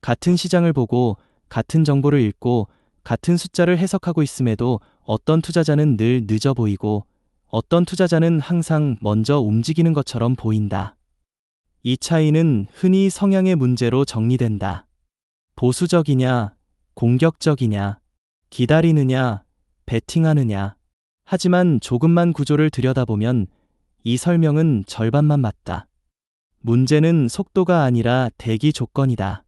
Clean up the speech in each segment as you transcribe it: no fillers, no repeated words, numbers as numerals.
같은 시장을 보고 같은 정보를 읽고 같은 숫자를 해석하고 있음에도 어떤 투자자는 늘 늦어 보이고 어떤 투자자는 항상 먼저 움직이는 것처럼 보인다. 이 차이는 흔히 성향의 문제로 정리된다. 보수적이냐, 공격적이냐, 기다리느냐, 베팅하느냐. 하지만 조금만 구조를 들여다보면 이 설명은 절반만 맞다. 문제는 속도가 아니라 대기 조건이다.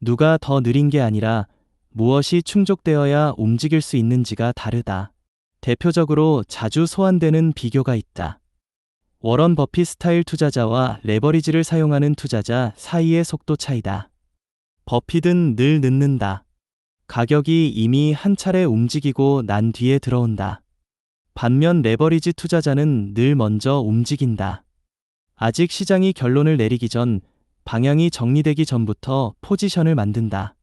누가 더 느린 게 아니라 무엇이 충족되어야 움직일 수 있는지가 다르다. 대표적으로 자주 소환되는 비교가 있다. 워런 버핏 스타일 투자자와 레버리지를 사용하는 투자자 사이의 속도 차이다. 버핏은 늘 늦는다. 가격이 이미 한 차례 움직이고 난 뒤에 들어온다. 반면 레버리지 투자자는 늘 먼저 움직인다. 아직 시장이 결론을 내리기 전, 방향이 정리되기 전부터 포지션을 만든다.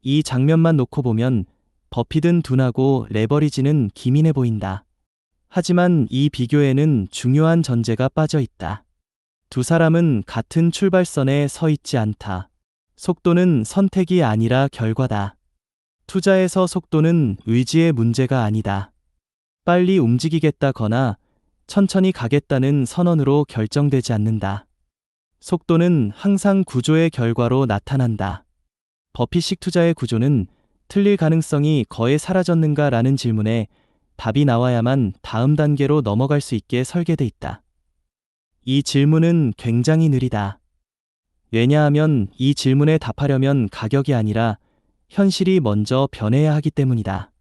이 장면만 놓고 보면 버핏은 둔하고 레버리지는 기민해 보인다. 하지만 이 비교에는 중요한 전제가 빠져 있다. 두 사람은 같은 출발선에 서 있지 않다. 속도는 선택이 아니라 결과다. 투자에서 속도는 의지의 문제가 아니다. 빨리 움직이겠다거나 천천히 가겠다는 선언으로 결정되지 않는다. 속도는 항상 구조의 결과로 나타난다. 버핏식 투자의 구조는 틀릴 가능성이 거의 사라졌는가라는 질문에 답이 나와야만 다음 단계로 넘어갈 수 있게 설계돼 있다. 이 질문은 굉장히 느리다. 왜냐하면 이 질문에 답하려면 가격이 아니라 현실이 먼저 변해야 하기 때문이다.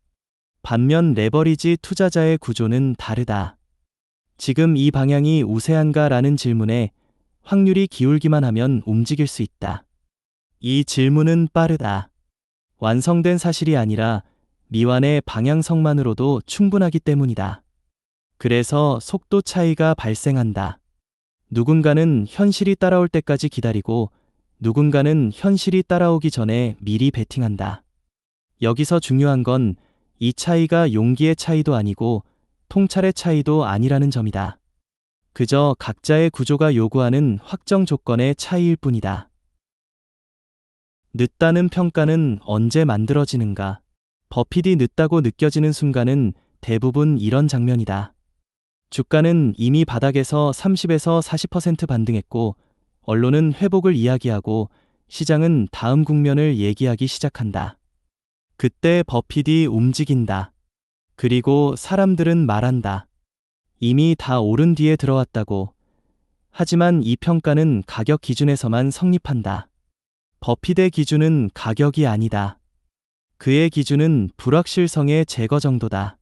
반면 레버리지 투자자의 구조는 다르다. 지금 이 방향이 우세한가라는 질문에 확률이 기울기만 하면 움직일 수 있다. 이 질문은 빠르다. 완성된 사실이 아니라 미완의 방향성만으로도 충분하기 때문이다. 그래서 속도 차이가 발생한다. 누군가는 현실이 따라올 때까지 기다리고 누군가는 현실이 따라오기 전에 미리 베팅한다. 여기서 중요한 건 이 차이가 용기의 차이도 아니고 통찰의 차이도 아니라는 점이다. 그저 각자의 구조가 요구하는 확정 조건의 차이일 뿐이다. 늦다는 평가는 언제 만들어지는가? 버핏이 늦다고 느껴지는 순간은 대부분 이런 장면이다. 주가는 이미 바닥에서 30에서 40% 반등했고 언론은 회복을 이야기하고 시장은 다음 국면을 얘기하기 시작한다. 그때 버핏이 움직인다. 그리고 사람들은 말한다. 이미 다 오른 뒤에 들어왔다고. 하지만 이 평가는 가격 기준에서만 성립한다. 버핏의 기준은 가격이 아니다. 그의 기준은 불확실성의 제거 정도다.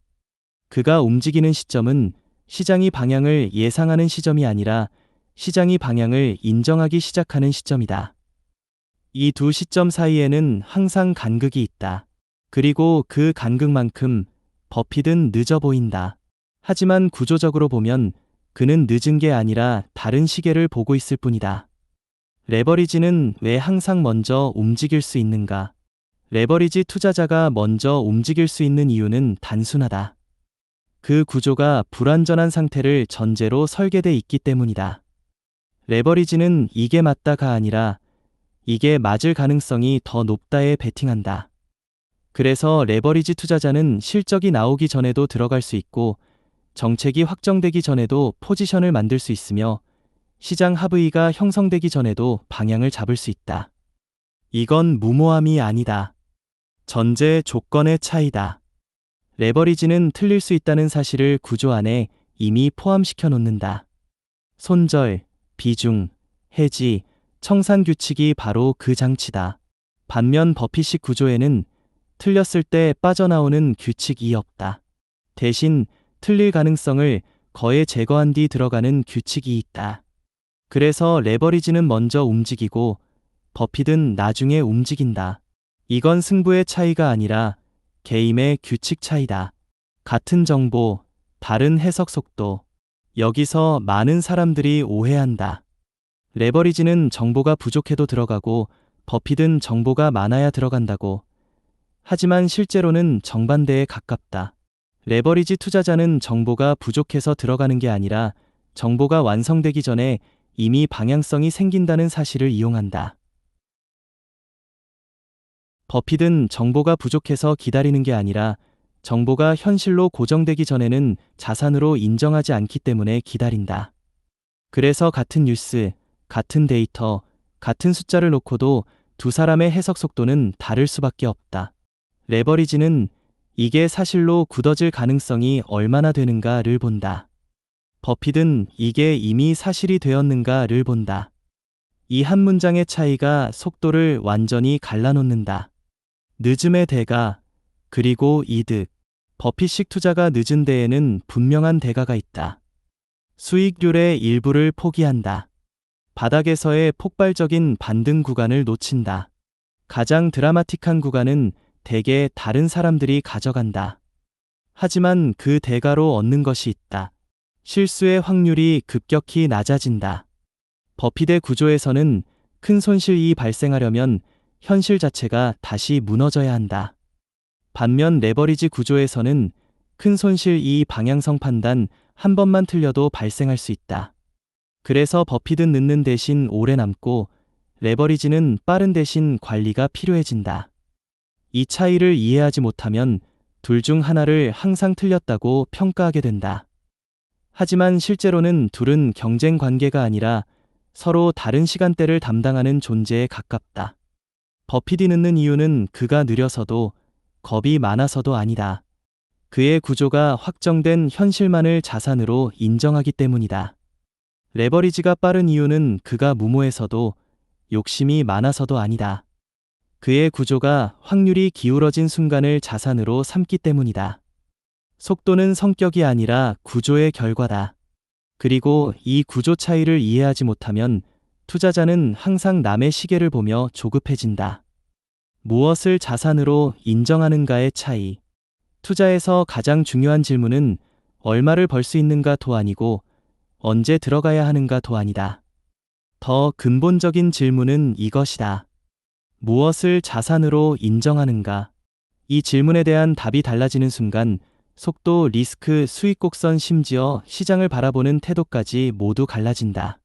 그가 움직이는 시점은 시장이 방향을 예상하는 시점이 아니라 시장이 방향을 인정하기 시작하는 시점이다. 이 두 시점 사이에는 항상 간극이 있다. 그리고 그 간극만큼 버핏은 늦어 보인다. 하지만 구조적으로 보면 그는 늦은 게 아니라 다른 시계를 보고 있을 뿐이다. 레버리지는 왜 항상 먼저 움직일 수 있는가? 레버리지 투자자가 먼저 움직일 수 있는 이유는 단순하다. 그 구조가 불완전한 상태를 전제로 설계돼 있기 때문이다. 레버리지는 이게 맞다가 아니라 이게 맞을 가능성이 더 높다에 베팅한다. 그래서 레버리지 투자자는 실적이 나오기 전에도 들어갈 수 있고 정책이 확정되기 전에도 포지션을 만들 수 있으며 시장 하브이가 형성되기 전에도 방향을 잡을 수 있다. 이건 무모함이 아니다. 전제 조건의 차이다. 레버리지는 틀릴 수 있다는 사실을 구조 안에 이미 포함시켜 놓는다. 손절, 비중, 해지, 청산 규칙이 바로 그 장치다. 반면 버핏식 구조에는 틀렸을 때 빠져나오는 규칙이 없다. 대신 틀릴 가능성을 거의 제거한 뒤 들어가는 규칙이 있다. 그래서 레버리지는 먼저 움직이고 버핏은 나중에 움직인다. 이건 승부의 차이가 아니라 게임의 규칙 차이다. 같은 정보, 다른 해석 속도. 여기서 많은 사람들이 오해한다. 레버리지는 정보가 부족해도 들어가고 버핏은 정보가 많아야 들어간다고. 하지만 실제로는 정반대에 가깝다. 레버리지 투자자는 정보가 부족해서 들어가는 게 아니라 정보가 완성되기 전에 이미 방향성이 생긴다는 사실을 이용한다. 버핏은 정보가 부족해서 기다리는 게 아니라 정보가 현실로 고정되기 전에는 자산으로 인정하지 않기 때문에 기다린다. 그래서 같은 뉴스, 같은 데이터, 같은 숫자를 놓고도 두 사람의 해석 속도는 다를 수밖에 없다. 레버리지는 이게 사실로 굳어질 가능성이 얼마나 되는가를 본다. 버핏은 이게 이미 사실이 되었는가를 본다. 이 한 문장의 차이가 속도를 완전히 갈라놓는다. 늦음의 대가, 그리고 이득. 버핏식 투자가 늦은 데에는 분명한 대가가 있다. 수익률의 일부를 포기한다. 바닥에서의 폭발적인 반등 구간을 놓친다. 가장 드라마틱한 구간은 대개 다른 사람들이 가져간다. 하지만 그 대가로 얻는 것이 있다. 실수의 확률이 급격히 낮아진다. 버핏의 구조에서는 큰 손실이 발생하려면 현실 자체가 다시 무너져야 한다. 반면 레버리지 구조에서는 큰 손실이 방향성 판단 한 번만 틀려도 발생할 수 있다. 그래서 버핏은 늦는 대신 오래 남고 레버리지는 빠른 대신 관리가 필요해진다. 이 차이를 이해하지 못하면 둘 중 하나를 항상 틀렸다고 평가하게 된다. 하지만 실제로는 둘은 경쟁 관계가 아니라 서로 다른 시간대를 담당하는 존재에 가깝다. 버핏이 늦는 이유는 그가 느려서도 겁이 많아서도 아니다. 그의 구조가 확정된 현실만을 자산으로 인정하기 때문이다. 레버리지가 빠른 이유는 그가 무모해서도 욕심이 많아서도 아니다. 그의 구조가 확률이 기울어진 순간을 자산으로 삼기 때문이다. 속도는 성격이 아니라 구조의 결과다. 그리고 이 구조 차이를 이해하지 못하면 투자자는 항상 남의 시계를 보며 조급해진다. 무엇을 자산으로 인정하는가의 차이. 투자에서 가장 중요한 질문은 얼마를 벌 수 있는가도 아니고 언제 들어가야 하는가도 아니다. 더 근본적인 질문은 이것이다. 무엇을 자산으로 인정하는가? 이 질문에 대한 답이 달라지는 순간 속도, 리스크, 수익 곡선, 심지어 시장을 바라보는 태도까지 모두 갈라진다.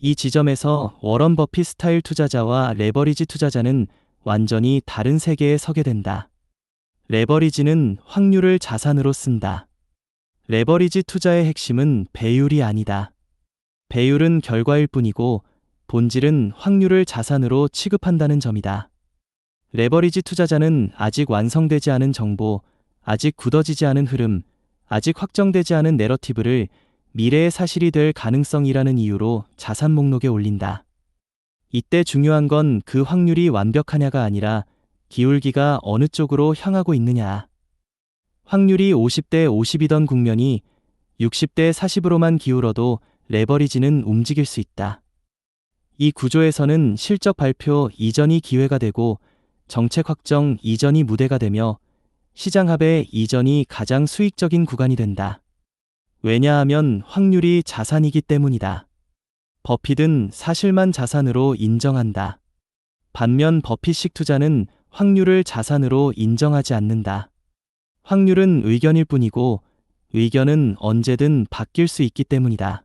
이 지점에서 워런 버핏 스타일 투자자와 레버리지 투자자는 완전히 다른 세계에 서게 된다. 레버리지는 확률을 자산으로 쓴다. 레버리지 투자의 핵심은 배율이 아니다. 배율은 결과일 뿐이고 본질은 확률을 자산으로 취급한다는 점이다. 레버리지 투자자는 아직 완성되지 않은 정보, 아직 굳어지지 않은 흐름, 아직 확정되지 않은 내러티브를 미래의 사실이 될 가능성이라는 이유로 자산 목록에 올린다. 이때 중요한 건 그 확률이 완벽하냐가 아니라 기울기가 어느 쪽으로 향하고 있느냐. 확률이 50대 50이던 국면이 60대 40으로만 기울어도 레버리지는 움직일 수 있다. 이 구조에서는 실적 발표 이전이 기회가 되고 정책 확정 이전이 무대가 되며 시장 합의 이전이 가장 수익적인 구간이 된다. 왜냐하면 확률이 자산이기 때문이다. 버핏은 사실만 자산으로 인정한다. 반면 버핏식 투자는 확률을 자산으로 인정하지 않는다. 확률은 의견일 뿐이고 의견은 언제든 바뀔 수 있기 때문이다.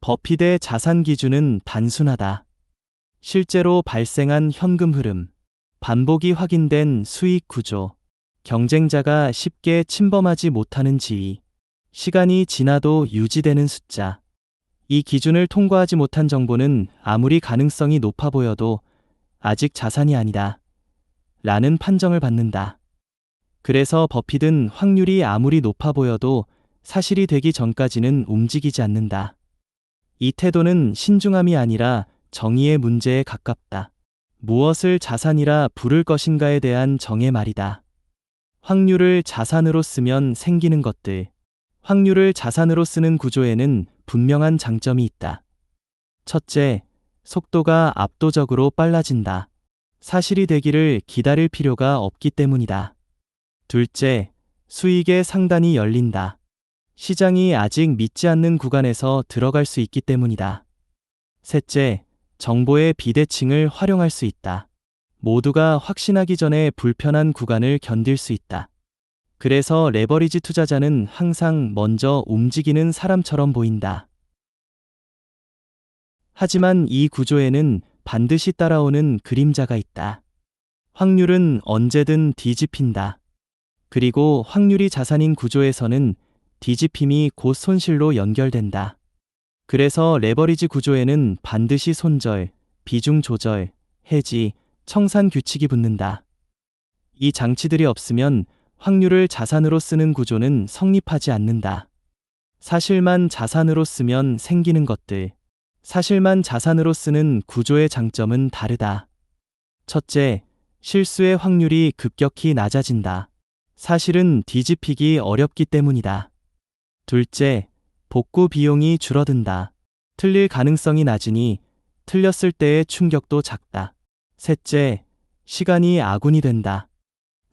버핏의 자산 기준은 단순하다. 실제로 발생한 현금 흐름, 반복이 확인된 수익 구조, 경쟁자가 쉽게 침범하지 못하는 지위, 시간이 지나도 유지되는 숫자. 이 기준을 통과하지 못한 정보는 아무리 가능성이 높아 보여도 아직 자산이 아니다. 라는 판정을 받는다. 그래서 버핏은 확률이 아무리 높아 보여도 사실이 되기 전까지는 움직이지 않는다. 이 태도는 신중함이 아니라 정의의 문제에 가깝다. 무엇을 자산이라 부를 것인가에 대한 정의 말이다. 확률을 자산으로 쓰면 생기는 것들. 확률을 자산으로 쓰는 구조에는 분명한 장점이 있다. 첫째, 속도가 압도적으로 빨라진다. 사실이 되기를 기다릴 필요가 없기 때문이다. 둘째, 수익의 상단이 열린다. 시장이 아직 믿지 않는 구간에서 들어갈 수 있기 때문이다. 셋째, 정보의 비대칭을 활용할 수 있다. 모두가 확신하기 전에 불편한 구간을 견딜 수 있다. 그래서 레버리지 투자자는 항상 먼저 움직이는 사람처럼 보인다. 하지만 이 구조에는 반드시 따라오는 그림자가 있다. 확률은 언제든 뒤집힌다. 그리고 확률이 자산인 구조에서는 뒤집힘이 곧 손실로 연결된다. 그래서 레버리지 구조에는 반드시 손절, 비중 조절, 해지, 청산 규칙이 붙는다. 이 장치들이 없으면 확률을 자산으로 쓰는 구조는 성립하지 않는다. 사실만 자산으로 쓰면 생기는 것들. 사실만 자산으로 쓰는 구조의 장점은 다르다. 첫째, 실수의 확률이 급격히 낮아진다. 사실은 뒤집히기 어렵기 때문이다. 둘째, 복구 비용이 줄어든다. 틀릴 가능성이 낮으니 틀렸을 때의 충격도 작다. 셋째, 시간이 아군이 된다.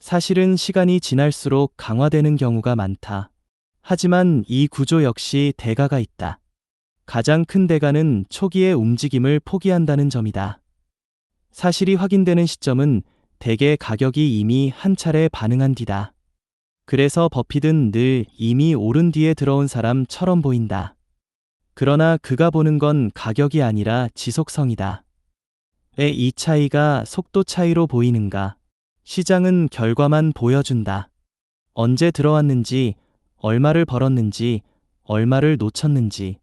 사실은 시간이 지날수록 강화되는 경우가 많다. 하지만 이 구조 역시 대가가 있다. 가장 큰 대가는 초기의 움직임을 포기한다는 점이다. 사실이 확인되는 시점은 대개 가격이 이미 한 차례 반응한 뒤다. 그래서 버핏은 늘 이미 오른 뒤에 들어온 사람처럼 보인다. 그러나 그가 보는 건 가격이 아니라 지속성이다. 왜 이 차이가 속도 차이로 보이는가? 시장은 결과만 보여준다. 언제 들어왔는지, 얼마를 벌었는지, 얼마를 놓쳤는지.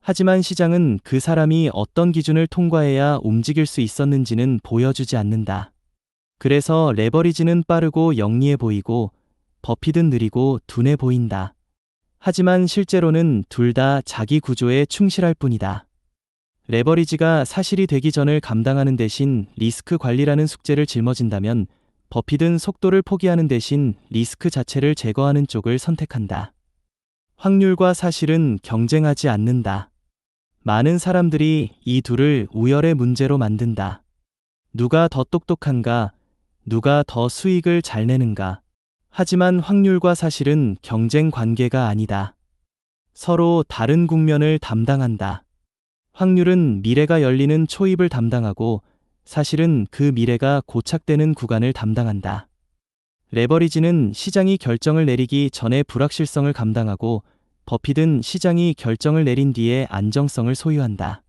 하지만 시장은 그 사람이 어떤 기준을 통과해야 움직일 수 있었는지는 보여주지 않는다. 그래서 레버리지는 빠르고 영리해 보이고 버핏은 느리고 둔해 보인다. 하지만 실제로는 둘 다 자기 구조에 충실할 뿐이다. 레버리지가 사실이 되기 전을 감당하는 대신 리스크 관리라는 숙제를 짊어진다면 버핏은 속도를 포기하는 대신 리스크 자체를 제거하는 쪽을 선택한다. 확률과 사실은 경쟁하지 않는다. 많은 사람들이 이 둘을 우열의 문제로 만든다. 누가 더 똑똑한가? 누가 더 수익을 잘 내는가? 하지만 확률과 사실은 경쟁 관계가 아니다. 서로 다른 국면을 담당한다. 확률은 미래가 열리는 초입을 담당하고 사실은 그 미래가 고착되는 구간을 담당한다. 레버리지는 시장이 결정을 내리기 전에 불확실성을 감당하고 버핏은 시장이 결정을 내린 뒤에 안정성을 소유한다.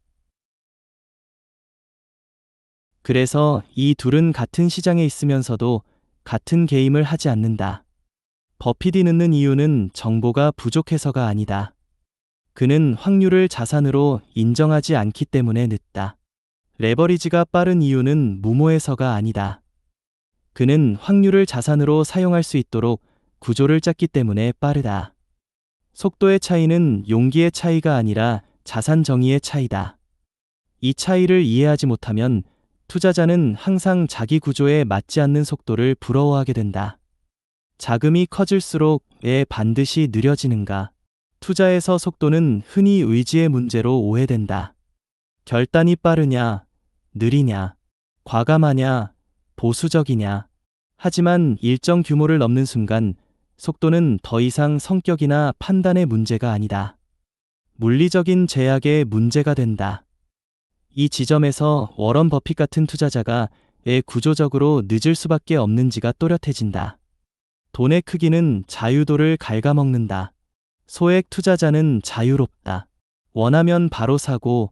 그래서 이 둘은 같은 시장에 있으면서도 같은 게임을 하지 않는다. 버핏이 늦는 이유는 정보가 부족해서가 아니다. 그는 확률을 자산으로 인정하지 않기 때문에 늦다. 레버리지가 빠른 이유는 무모해서가 아니다. 그는 확률을 자산으로 사용할 수 있도록 구조를 짰기 때문에 빠르다. 속도의 차이는 용기의 차이가 아니라 자산 정의의 차이다. 이 차이를 이해하지 못하면 투자자는 항상 자기 구조에 맞지 않는 속도를 부러워하게 된다. 자금이 커질수록 왜 반드시 느려지는가? 투자에서 속도는 흔히 의지의 문제로 오해된다. 결단이 빠르냐, 느리냐, 과감하냐, 보수적이냐. 하지만 일정 규모를 넘는 순간 속도는 더 이상 성격이나 판단의 문제가 아니다. 물리적인 제약의 문제가 된다. 이 지점에서 워런 버핏 같은 투자자가 왜 구조적으로 늦을 수밖에 없는지가 또렷해진다. 돈의 크기는 자유도를 갉아먹는다. 소액 투자자는 자유롭다. 원하면 바로 사고,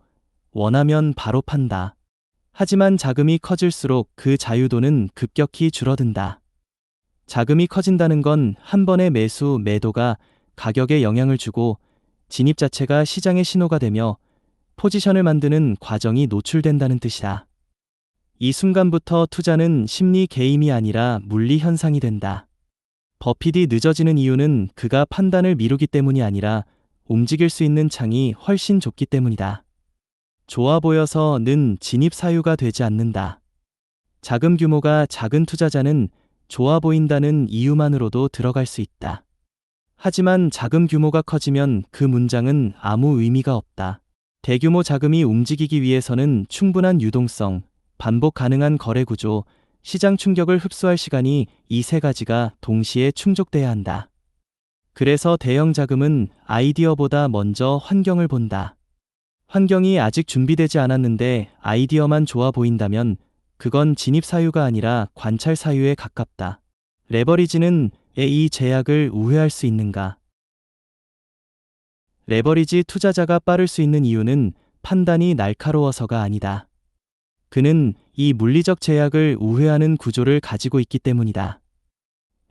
원하면 바로 판다. 하지만 자금이 커질수록 그 자유도는 급격히 줄어든다. 자금이 커진다는 건 한 번의 매수, 매도가 가격에 영향을 주고 진입 자체가 시장의 신호가 되며 포지션을 만드는 과정이 노출된다는 뜻이다. 이 순간부터 투자는 심리 게임이 아니라 물리 현상이 된다. 버핏이 늦어지는 이유는 그가 판단을 미루기 때문이 아니라 움직일 수 있는 창이 훨씬 좁기 때문이다. 좋아 보여서는 진입 사유가 되지 않는다. 자금 규모가 작은 투자자는 좋아 보인다는 이유만으로도 들어갈 수 있다. 하지만 자금 규모가 커지면 그 문장은 아무 의미가 없다. 대규모 자금이 움직이기 위해서는 충분한 유동성, 반복 가능한 거래 구조, 시장 충격을 흡수할 시간이 이 세 가지가 동시에 충족돼야 한다. 그래서 대형 자금은 아이디어보다 먼저 환경을 본다. 환경이 아직 준비되지 않았는데 아이디어만 좋아 보인다면 그건 진입 사유가 아니라 관찰 사유에 가깝다. 레버리지는 왜 이 제약을 우회할 수 있는가? 레버리지 투자자가 빠를 수 있는 이유는 판단이 날카로워서가 아니다. 그는 이 물리적 제약을 우회하는 구조를 가지고 있기 때문이다.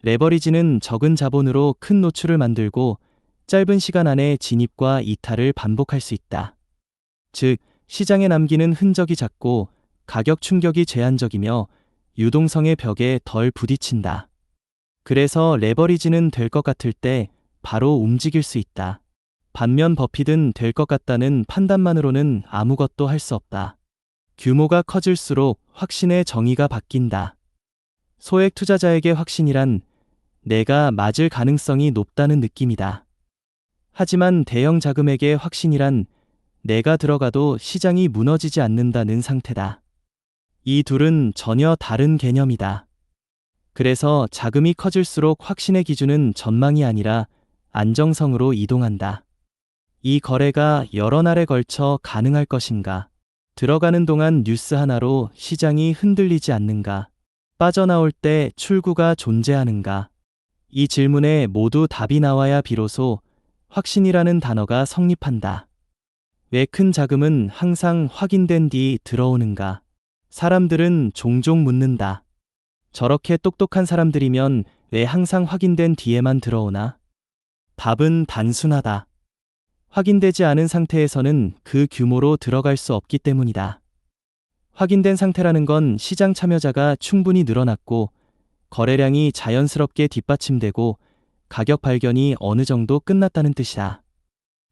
레버리지는 적은 자본으로 큰 노출을 만들고 짧은 시간 안에 진입과 이탈을 반복할 수 있다. 즉, 시장에 남기는 흔적이 작고 가격 충격이 제한적이며 유동성의 벽에 덜 부딪힌다. 그래서 레버리지는 될 것 같을 때 바로 움직일 수 있다. 반면 버핏은 될 것 같다는 판단만으로는 아무것도 할 수 없다. 규모가 커질수록 확신의 정의가 바뀐다. 소액 투자자에게 확신이란 내가 맞을 가능성이 높다는 느낌이다. 하지만 대형 자금에게 확신이란 내가 들어가도 시장이 무너지지 않는다는 상태다. 이 둘은 전혀 다른 개념이다. 그래서 자금이 커질수록 확신의 기준은 전망이 아니라 안정성으로 이동한다. 이 거래가 여러 날에 걸쳐 가능할 것인가? 들어가는 동안 뉴스 하나로 시장이 흔들리지 않는가? 빠져나올 때 출구가 존재하는가? 이 질문에 모두 답이 나와야 비로소 확신이라는 단어가 성립한다. 왜 큰 자금은 항상 확인된 뒤 들어오는가? 사람들은 종종 묻는다. 저렇게 똑똑한 사람들이면 왜 항상 확인된 뒤에만 들어오나? 답은 단순하다. 확인되지 않은 상태에서는 그 규모로 들어갈 수 없기 때문이다. 확인된 상태라는 건 시장 참여자가 충분히 늘어났고 거래량이 자연스럽게 뒷받침되고 가격 발견이 어느 정도 끝났다는 뜻이다.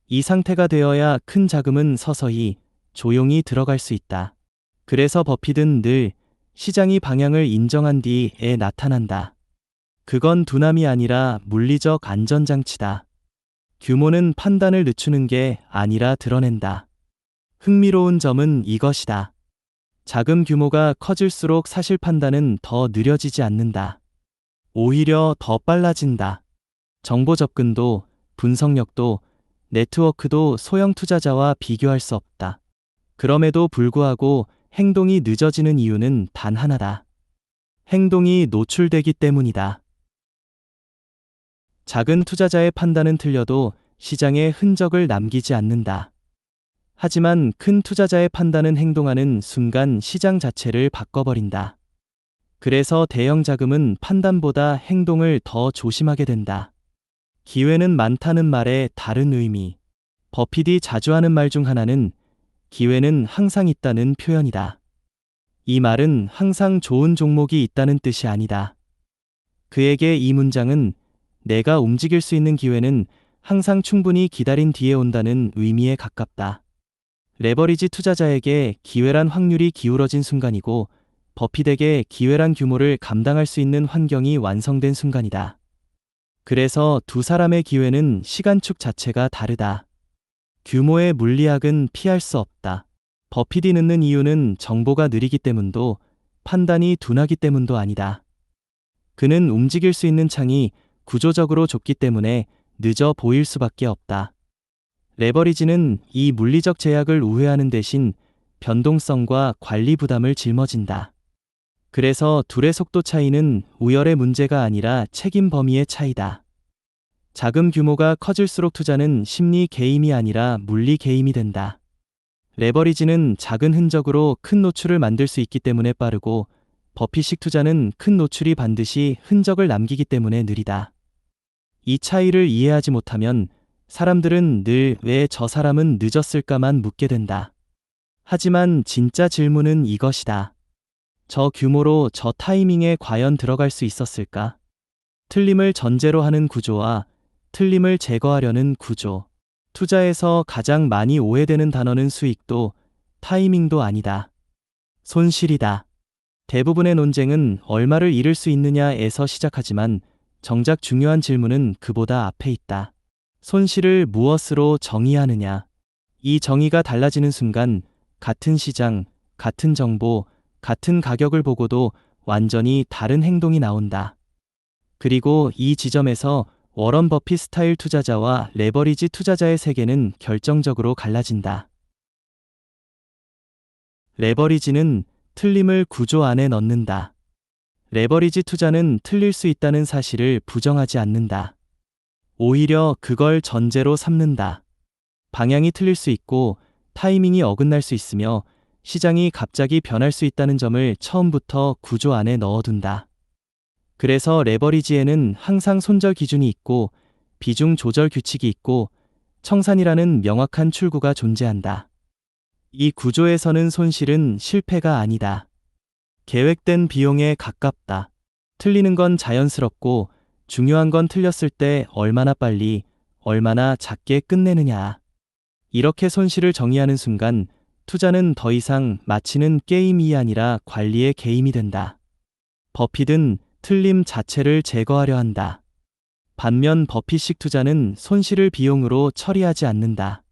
이 상태가 되어야 큰 자금은 서서히 조용히 들어갈 수 있다. 그래서 버핏은 늘 시장이 방향을 인정한 뒤에 나타난다. 그건 두남이 아니라 물리적 안전장치다. 규모는 판단을 늦추는 게 아니라 드러낸다. 흥미로운 점은 이것이다. 자금 규모가 커질수록 사실 판단은 더 느려지지 않는다. 오히려 더 빨라진다. 정보 접근도, 분석력도, 네트워크도 소형 투자자와 비교할 수 없다. 그럼에도 불구하고 행동이 늦어지는 이유는 단 하나다. 행동이 노출되기 때문이다. 작은 투자자의 판단은 틀려도 시장에 흔적을 남기지 않는다. 하지만 큰 투자자의 판단은 행동하는 순간 시장 자체를 바꿔버린다. 그래서 대형 자금은 판단보다 행동을 더 조심하게 된다. 기회는 많다는 말의 다른 의미. 버핏이 자주 하는 말 중 하나는 기회는 항상 있다는 표현이다. 이 말은 항상 좋은 종목이 있다는 뜻이 아니다. 그에게 이 문장은 내가 움직일 수 있는 기회는 항상 충분히 기다린 뒤에 온다는 의미에 가깝다. 레버리지 투자자에게 기회란 확률이 기울어진 순간이고 버핏에게 기회란 규모를 감당할 수 있는 환경이 완성된 순간이다. 그래서 두 사람의 기회는 시간축 자체가 다르다. 규모의 물리학은 피할 수 없다. 버핏이 늦는 이유는 정보가 느리기 때문도 판단이 둔하기 때문도 아니다. 그는 움직일 수 있는 창이 구조적으로 좁기 때문에 늦어 보일 수밖에 없다. 레버리지는 이 물리적 제약을 우회하는 대신 변동성과 관리 부담을 짊어진다. 그래서 둘의 속도 차이는 우열의 문제가 아니라 책임 범위의 차이다. 자금 규모가 커질수록 투자는 심리 게임이 아니라 물리 게임이 된다. 레버리지는 작은 흔적으로 큰 노출을 만들 수 있기 때문에 빠르고 버핏식 투자는 큰 노출이 반드시 흔적을 남기기 때문에 느리다. 이 차이를 이해하지 못하면 사람들은 늘 왜 저 사람은 늦었을까만 묻게 된다. 하지만 진짜 질문은 이것이다. 저 규모로 저 타이밍에 과연 들어갈 수 있었을까? 틀림을 전제로 하는 구조와 틀림을 제거하려는 구조. 투자에서 가장 많이 오해되는 단어는 수익도 타이밍도 아니다. 손실이다. 대부분의 논쟁은 얼마를 잃을 수 있느냐에서 시작하지만 정작 중요한 질문은 그보다 앞에 있다. 손실을 무엇으로 정의하느냐? 이 정의가 달라지는 순간 같은 시장, 같은 정보, 같은 가격을 보고도 완전히 다른 행동이 나온다. 그리고 이 지점에서 워런 버핏 스타일 투자자와 레버리지 투자자의 세계는 결정적으로 갈라진다. 레버리지는 틀림을 구조 안에 넣는다. 레버리지 투자는 틀릴 수 있다는 사실을 부정하지 않는다. 오히려 그걸 전제로 삼는다. 방향이 틀릴 수 있고 타이밍이 어긋날 수 있으며 시장이 갑자기 변할 수 있다는 점을 처음부터 구조 안에 넣어둔다. 그래서 레버리지에는 항상 손절 기준이 있고 비중 조절 규칙이 있고 청산이라는 명확한 출구가 존재한다. 이 구조에서는 손실은 실패가 아니다. 계획된 비용에 가깝다. 틀리는 건 자연스럽고 중요한 건 틀렸을 때 얼마나 빨리, 얼마나 작게 끝내느냐. 이렇게 손실을 정의하는 순간 투자는 더 이상 마치는 게임이 아니라 관리의 게임이 된다. 버핏은 틀림 자체를 제거하려 한다. 반면 버핏식 투자는 손실을 비용으로 처리하지 않는다.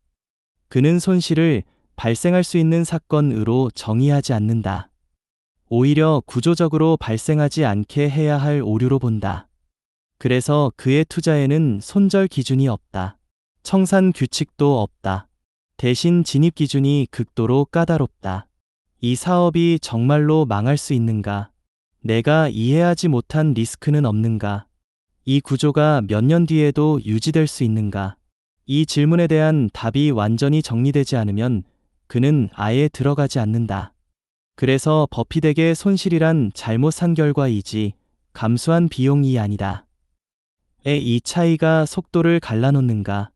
그는 손실을 발생할 수 있는 사건으로 정의하지 않는다. 오히려 구조적으로 발생하지 않게 해야 할 오류로 본다. 그래서 그의 투자에는 손절 기준이 없다. 청산 규칙도 없다. 대신 진입 기준이 극도로 까다롭다. 이 사업이 정말로 망할 수 있는가? 내가 이해하지 못한 리스크는 없는가? 이 구조가 몇 년 뒤에도 유지될 수 있는가? 이 질문에 대한 답이 완전히 정리되지 않으면 그는 아예 들어가지 않는다. 그래서 버핏에게 손실이란 잘못 산 결과이지 감수한 비용이 아니다. 이 차이가 속도를 갈라놓는가?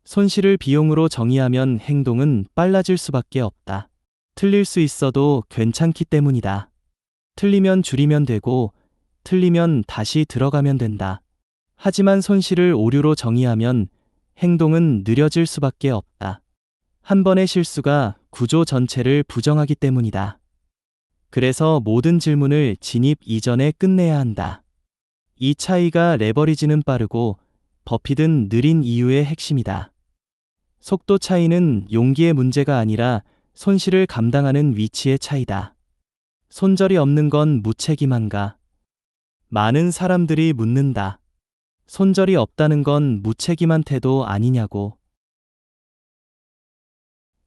손실을 비용으로 정의하면 행동은 빨라질 수밖에 없다. 틀릴 수 있어도 괜찮기 때문이다. 틀리면 줄이면 되고, 틀리면 다시 들어가면 된다. 하지만 손실을 오류로 정의하면 행동은 느려질 수밖에 없다. 한 번의 실수가 구조 전체를 부정하기 때문이다. 그래서 모든 질문을 진입 이전에 끝내야 한다. 이 차이가 레버리지는 빠르고 버핏은 느린 이유의 핵심이다. 속도 차이는 용기의 문제가 아니라 손실을 감당하는 위치의 차이다. 손절이 없는 건 무책임한가? 많은 사람들이 묻는다. 손절이 없다는 건 무책임한 태도 아니냐고.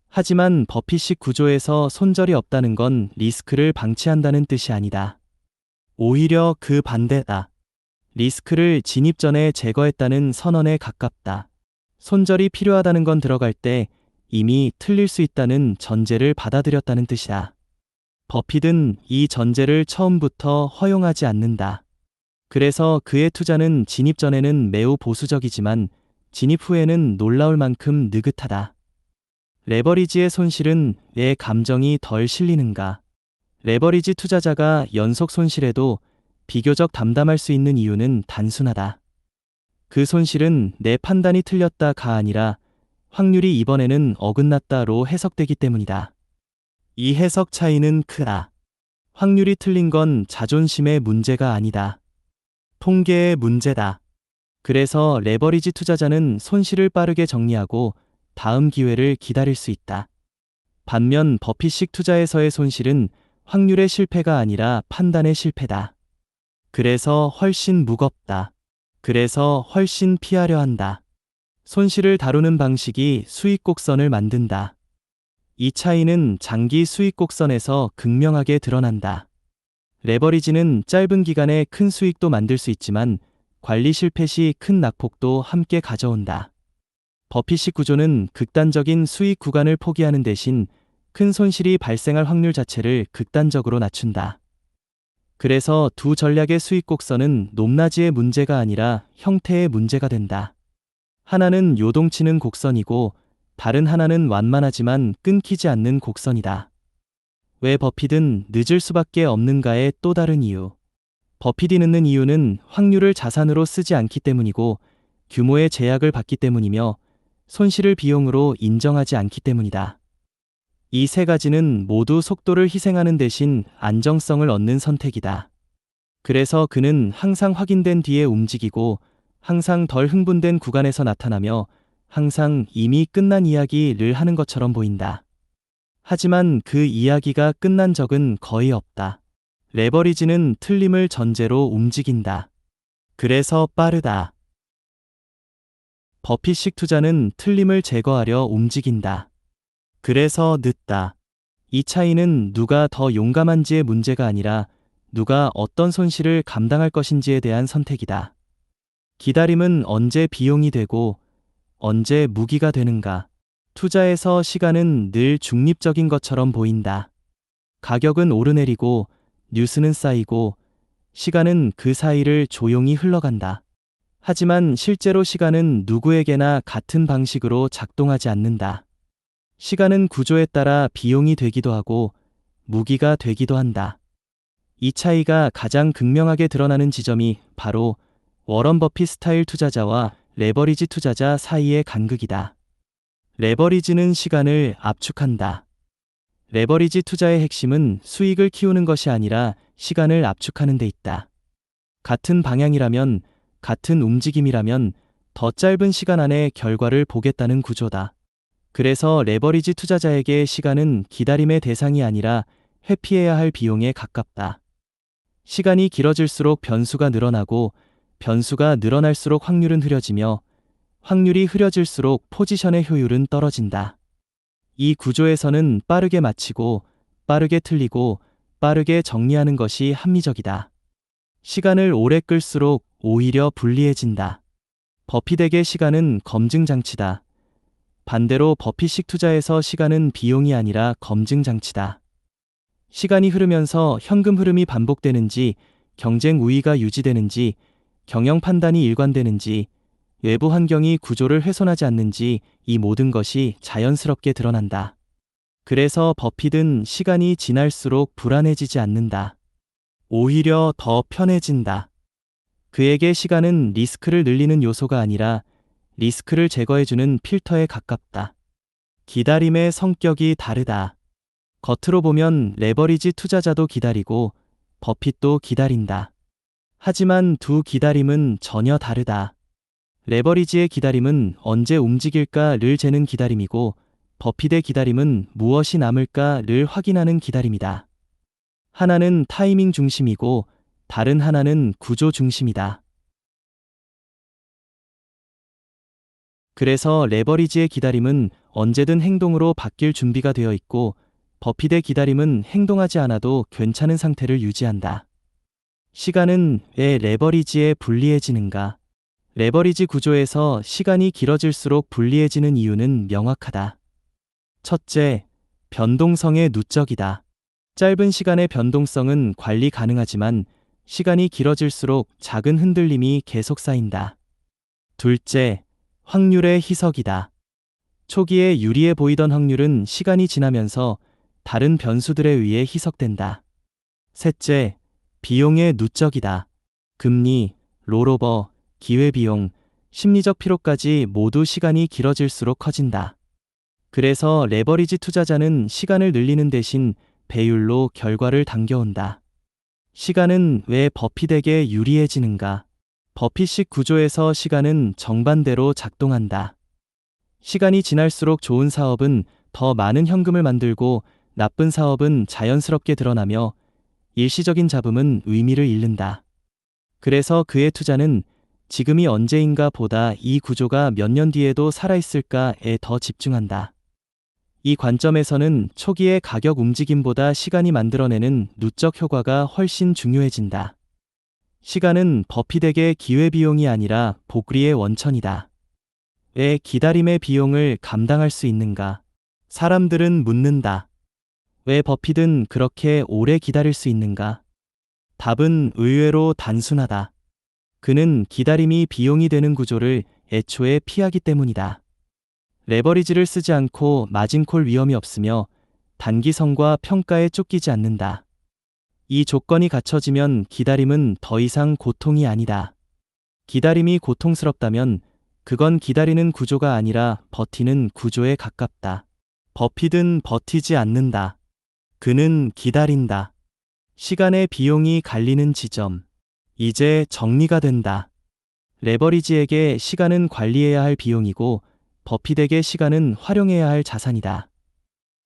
하지만 버핏식 구조에서 손절이 없다는 건 리스크를 방치한다는 뜻이 아니다. 오히려 그 반대다. 리스크를 진입 전에 제거했다는 선언에 가깝다. 손절이 필요하다는 건 들어갈 때 이미 틀릴 수 있다는 전제를 받아들였다는 뜻이다. 버핏은 이 전제를 처음부터 허용하지 않는다. 그래서 그의 투자는 진입 전에는 매우 보수적이지만 진입 후에는 놀라울 만큼 느긋하다. 레버리지의 손실은 왜 감정이 덜 실리는가? 레버리지 투자자가 연속 손실에도 비교적 담담할 수 있는 이유는 단순하다. 그 손실은 내 판단이 틀렸다가 아니라 확률이 이번에는 어긋났다로 해석되기 때문이다. 이 해석 차이는 크다. 확률이 틀린 건 자존심의 문제가 아니다. 통계의 문제다. 그래서 레버리지 투자자는 손실을 빠르게 정리하고 다음 기회를 기다릴 수 있다. 반면 버핏식 투자에서의 손실은 확률의 실패가 아니라 판단의 실패다. 그래서 훨씬 무겁다. 그래서 훨씬 피하려 한다. 손실을 다루는 방식이 수익 곡선을 만든다. 이 차이는 장기 수익 곡선에서 극명하게 드러난다. 레버리지는 짧은 기간에 큰 수익도 만들 수 있지만 관리 실패 시 큰 낙폭도 함께 가져온다. 버핏식 구조는 극단적인 수익 구간을 포기하는 대신 큰 손실이 발생할 확률 자체를 극단적으로 낮춘다. 그래서 두 전략의 수익 곡선은 높낮이의 문제가 아니라 형태의 문제가 된다. 하나는 요동치는 곡선이고 다른 하나는 완만하지만 끊기지 않는 곡선이다. 왜 버핏은 늦을 수밖에 없는가의 또 다른 이유. 버핏이 늦는 이유는 확률을 자산으로 쓰지 않기 때문이고 규모의 제약을 받기 때문이며 손실을 비용으로 인정하지 않기 때문이다. 이 세 가지는 모두 속도를 희생하는 대신 안정성을 얻는 선택이다. 그래서 그는 항상 확인된 뒤에 움직이고 항상 덜 흥분된 구간에서 나타나며 항상 이미 끝난 이야기를 하는 것처럼 보인다. 하지만 그 이야기가 끝난 적은 거의 없다. 레버리지는 틀림을 전제로 움직인다. 그래서 빠르다. 버핏식 투자는 틀림을 제거하려 움직인다. 그래서 늦다. 이 차이는 누가 더 용감한지의 문제가 아니라 누가 어떤 손실을 감당할 것인지에 대한 선택이다. 기다림은 언제 비용이 되고 언제 무기가 되는가? 투자에서 시간은 늘 중립적인 것처럼 보인다. 가격은 오르내리고 뉴스는 쌓이고 시간은 그 사이를 조용히 흘러간다. 하지만 실제로 시간은 누구에게나 같은 방식으로 작동하지 않는다. 시간은 구조에 따라 비용이 되기도 하고 무기가 되기도 한다. 이 차이가 가장 극명하게 드러나는 지점이 바로 워런 버핏 스타일 투자자와 레버리지 투자자 사이의 간극이다. 레버리지는 시간을 압축한다. 레버리지 투자의 핵심은 수익을 키우는 것이 아니라 시간을 압축하는 데 있다. 같은 방향이라면, 같은 움직임이라면 더 짧은 시간 안에 결과를 보겠다는 구조다. 그래서 레버리지 투자자에게 시간은 기다림의 대상이 아니라 회피해야 할 비용에 가깝다. 시간이 길어질수록 변수가 늘어나고 변수가 늘어날수록 확률은 흐려지며 확률이 흐려질수록 포지션의 효율은 떨어진다. 이 구조에서는 빠르게 마치고 빠르게 틀리고 빠르게 정리하는 것이 합리적이다. 시간을 오래 끌수록 오히려 불리해진다. 버핏에게 시간은 검증 장치다. 반대로 버핏식 투자에서 시간은 비용이 아니라 검증 장치다. 시간이 흐르면서 현금 흐름이 반복되는지, 경쟁 우위가 유지되는지, 경영 판단이 일관되는지, 외부 환경이 구조를 훼손하지 않는지 이 모든 것이 자연스럽게 드러난다. 그래서 버핏은 시간이 지날수록 불안해지지 않는다. 오히려 더 편해진다. 그에게 시간은 리스크를 늘리는 요소가 아니라 리스크를 제거해주는 필터에 가깝다. 기다림의 성격이 다르다. 겉으로 보면 레버리지 투자자도 기다리고 버핏도 기다린다. 하지만 두 기다림은 전혀 다르다. 레버리지의 기다림은 언제 움직일까를 재는 기다림이고 버핏의 기다림은 무엇이 남을까를 확인하는 기다림이다. 하나는 타이밍 중심이고 다른 하나는 구조 중심이다. 그래서 레버리지의 기다림은 언제든 행동으로 바뀔 준비가 되어 있고 버핏의 기다림은 행동하지 않아도 괜찮은 상태를 유지한다. 시간은 왜 레버리지에 불리해지는가? 레버리지 구조에서 시간이 길어질수록 불리해지는 이유는 명확하다. 첫째, 변동성의 누적이다. 짧은 시간의 변동성은 관리 가능하지만 시간이 길어질수록 작은 흔들림이 계속 쌓인다. 둘째, 확률의 희석이다. 초기에 유리해 보이던 확률은 시간이 지나면서 다른 변수들에 의해 희석된다. 셋째, 비용의 누적이다. 금리, 롤오버, 기회비용, 심리적 피로까지 모두 시간이 길어질수록 커진다. 그래서 레버리지 투자자는 시간을 늘리는 대신 배율로 결과를 당겨온다. 시간은 왜 버핏에게 유리해지는가? 버핏식 구조에서 시간은 정반대로 작동한다. 시간이 지날수록 좋은 사업은 더 많은 현금을 만들고 나쁜 사업은 자연스럽게 드러나며 일시적인 잡음은 의미를 잃는다. 그래서 그의 투자는 지금이 언제인가 보다 이 구조가 몇 년 뒤에도 살아있을까에 더 집중한다. 이 관점에서는 초기의 가격 움직임보다 시간이 만들어내는 누적 효과가 훨씬 중요해진다. 시간은 버핏에게 기회비용이 아니라 복리의 원천이다. 왜 기다림의 비용을 감당할 수 있는가? 사람들은 묻는다. 왜 버핏은 그렇게 오래 기다릴 수 있는가? 답은 의외로 단순하다. 그는 기다림이 비용이 되는 구조를 애초에 피하기 때문이다. 레버리지를 쓰지 않고 마진콜 위험이 없으며 단기성과 평가에 쫓기지 않는다. 이 조건이 갖춰지면 기다림은 더 이상 고통이 아니다. 기다림이 고통스럽다면 그건 기다리는 구조가 아니라 버티는 구조에 가깝다. 버핏은 버티지 않는다. 그는 기다린다. 시간의 비용이 갈리는 지점. 이제 정리가 된다. 레버리지에게 시간은 관리해야 할 비용이고 버핏에게 시간은 활용해야 할 자산이다.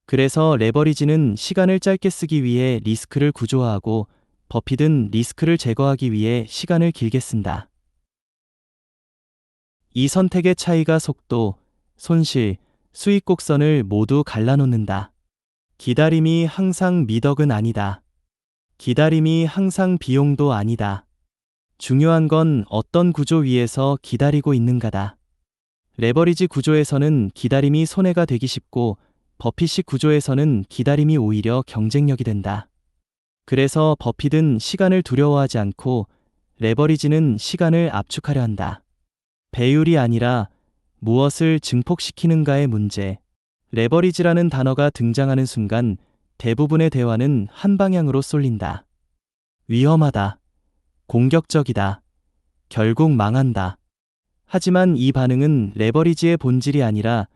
그래서 레버리지는 시간을 짧게 쓰기 위해 리스크를 구조화하고 버핏은 리스크를 제거하기 위해 시간을 길게 쓴다. 이 선택의 차이가 속도, 손실, 수익 곡선을 모두 갈라놓는다. 기다림이 항상 미덕은 아니다. 기다림이 항상 비용도 아니다. 중요한 건 어떤 구조 위에서 기다리고 있는가다. 레버리지 구조에서는 기다림이 손해가 되기 쉽고 버핏식 구조에서는 기다림이 오히려 경쟁력이 된다. 그래서 버핏은 시간을 두려워하지 않고 레버리지는 시간을 압축하려 한다. 배율이 아니라 무엇을 증폭시키는가의 문제. 레버리지라는 단어가 등장하는 순간 대부분의 대화는 한 방향으로 쏠린다. 위험하다. 공격적이다. 결국 망한다. 하지만 이 반응은 레버리지의 본질이 아니라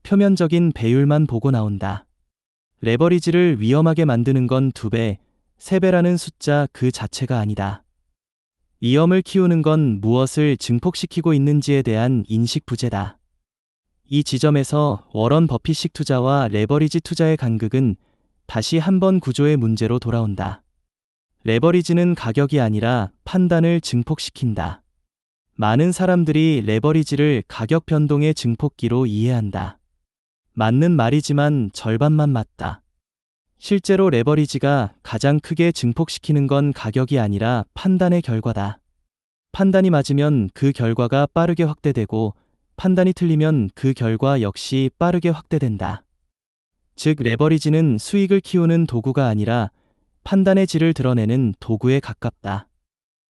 표면적인 배율만 보고 나온다. 레버리지를 위험하게 만드는 건 2배, 3배라는 숫자 그 자체가 아니다. 위험을 키우는 건 무엇을 증폭시키고 있는지에 대한 인식 부재다. 이 지점에서 워런 버핏식 투자와 레버리지 투자의 간극은 다시 한번 구조의 문제로 돌아온다. 레버리지는 가격이 아니라 판단을 증폭시킨다. 많은 사람들이 레버리지를 가격 변동의 증폭기로 이해한다. 맞는 말이지만 절반만 맞다. 실제로 레버리지가 가장 크게 증폭시키는 건 가격이 아니라 판단의 결과다. 판단이 맞으면 그 결과가 빠르게 확대되고 판단이 틀리면 그 결과 역시 빠르게 확대된다. 즉, 레버리지는 수익을 키우는 도구가 아니라 판단의 질을 드러내는 도구에 가깝다.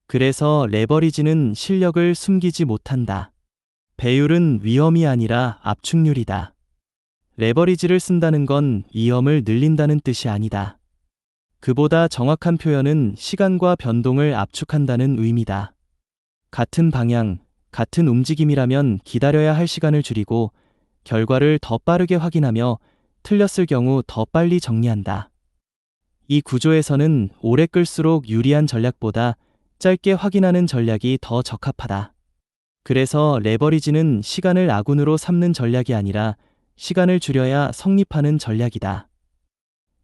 그래서 레버리지는 실력을 숨기지 못한다. 배율은 위험이 아니라 압축률이다. 레버리지를 쓴다는 건 위험을 늘린다는 뜻이 아니다. 그보다 정확한 표현은 시간과 변동을 압축한다는 의미다. 같은 방향, 같은 움직임이라면 기다려야 할 시간을 줄이고 결과를 더 빠르게 확인하며 틀렸을 경우 더 빨리 정리한다. 이 구조에서는 오래 끌수록 유리한 전략보다 짧게 확인하는 전략이 더 적합하다. 그래서 레버리지는 시간을 아군으로 삼는 전략이 아니라 시간을 줄여야 성립하는 전략이다.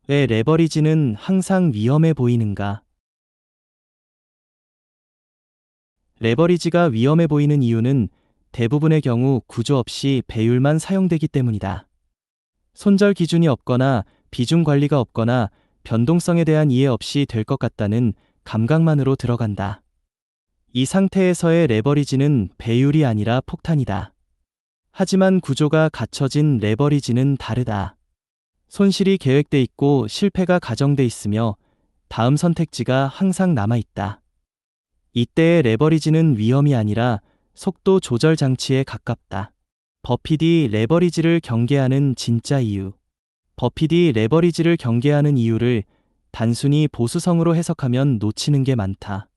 왜 레버리지는 항상 위험해 보이는가? 레버리지가 위험해 보이는 이유는 대부분의 경우 구조 없이 배율만 사용되기 때문이다. 손절 기준이 없거나 비중 관리가 없거나 변동성에 대한 이해 없이 될 것 같다는 감각만으로 들어간다. 이 상태에서의 레버리지는 배율이 아니라 폭탄이다. 하지만 구조가 갖춰진 레버리지는 다르다. 손실이 계획돼 있고 실패가 가정돼 있으며 다음 선택지가 항상 남아있다. 이때의 레버리지는 위험이 아니라 속도 조절 장치에 가깝다. 버핏이 레버리지를 경계하는 진짜 이유. 버핏이 레버리지를 경계하는 이유를 단순히 보수성으로 해석하면 놓치는 게 많다.